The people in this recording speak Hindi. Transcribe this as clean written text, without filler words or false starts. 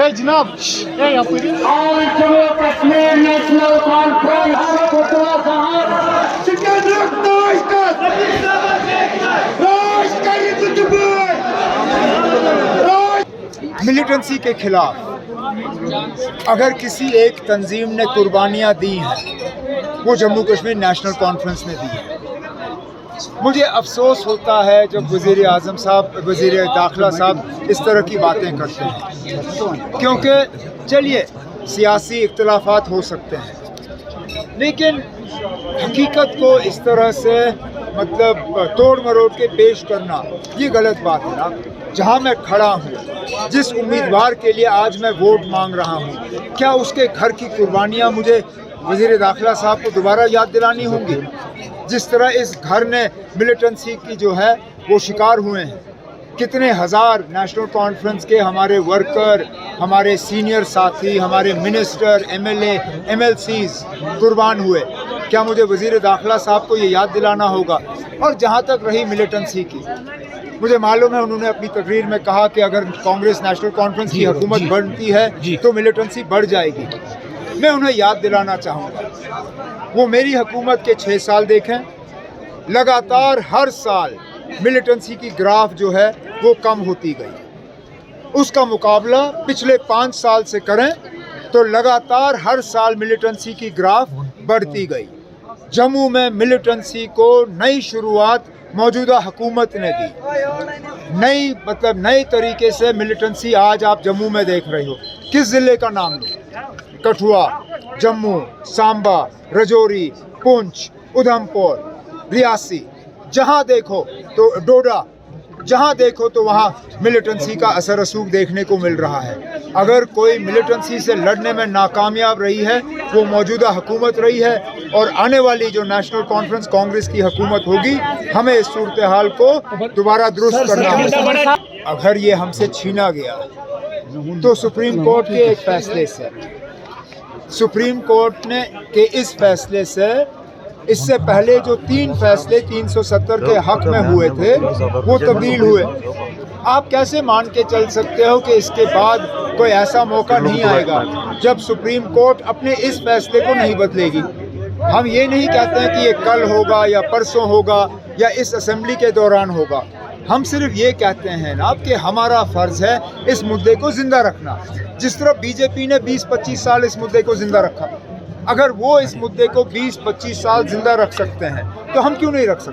जनाब कश्मीर नेशनल कॉन्फ्रेंस मिलिटेंसी के खिलाफ अगर किसी एक तंजीम ने कुर्बानियाँ दी हैं वो जम्मू कश्मीर नेशनल कॉन्फ्रेंस ने दी है। मुझे अफसोस होता है जब वज़ीर आज़म साहब, वज़ीर दाखिला साहब इस तरह की बातें करते हैं, क्योंकि चलिए सियासी इख्तिलाफात हो सकते हैं, लेकिन हकीकत को इस तरह से मतलब तोड़ मरोड़ के पेश करना ये गलत बात है ना। जहाँ मैं खड़ा हूँ, जिस उम्मीदवार के लिए आज मैं वोट मांग रहा हूँ, क्या उसके घर की कुर्बानियाँ मुझे वज़ीर दाखिला साहब को दोबारा याद दिलानी होंगी? जिस तरह इस घर ने मिलिटेंसी की जो है वो शिकार हुए हैं, कितने हज़ार नेशनल कॉन्फ्रेंस के हमारे वर्कर, हमारे सीनियर साथी, हमारे मिनिस्टर, MLA, MLCs कुर्बान हुए। क्या मुझे वज़ीर दाखिला साहब को ये याद दिलाना होगा? और जहाँ तक रही मिलिटेंसी की, मुझे मालूम है उन्होंने अपनी तकरीर में कहा कि अगर कांग्रेस नेशनल कॉन्फ्रेंस की हुकूमत बनती है तो मिलिटेंसी बढ़ जाएगी। मैं उन्हें याद दिलाना चाहूँगा, वो मेरी हुकूमत के 6 साल देखें, लगातार हर साल मिलिटेंसी की ग्राफ जो है वो कम होती गई। उसका मुकाबला पिछले 5 साल से करें तो लगातार हर साल मिलिटेंसी की ग्राफ बढ़ती गई। जम्मू में मिलिटेंसी को नई शुरुआत मौजूदा हुकूमत ने दी, नए तरीके से मिलिटेंसी आज आप जम्मू में देख रहे हो। किस ज़िले का नाम लूँ? कठुआ, जम्मू, सांबा, रजौरी, पुंछ, उधमपुर, रियासी, जहाँ देखो तो डोडा, जहाँ देखो तो वहाँ मिलिटेंसी का असर रसूख देखने को मिल रहा है। अगर कोई मिलिटेंसी से लड़ने में नाकामयाब रही है वो मौजूदा हुकूमत रही है, और आने वाली जो नेशनल कॉन्फ्रेंस कांग्रेस की हुकूमत होगी, हमें इस सूरत हाल को दोबारा दुरुस्त करना होगा। अगर ये हमसे छीना गया तो सुप्रीम कोर्ट के एक फैसले से, सुप्रीम कोर्ट ने के इस फैसले से इससे पहले जो 3 फैसले 370 के हक में हुए थे वो तब्दील हुए। आप कैसे मान के चल सकते हो कि इसके बाद कोई ऐसा मौका नहीं आएगा जब सुप्रीम कोर्ट अपने इस फैसले को नहीं बदलेगी? हम ये नहीं कहते हैं कि ये कल होगा या परसों होगा या इस असेंबली के दौरान होगा। हम सिर्फ ये कहते हैं ना कि हमारा फ़र्ज़ है इस मुद्दे को ज़िंदा रखना। जिस तरह बीजेपी ने 20-25 साल इस मुद्दे को ज़िंदा रखा, अगर वो इस मुद्दे को 20-25 साल ज़िंदा रख सकते हैं तो हम क्यों नहीं रख सकते?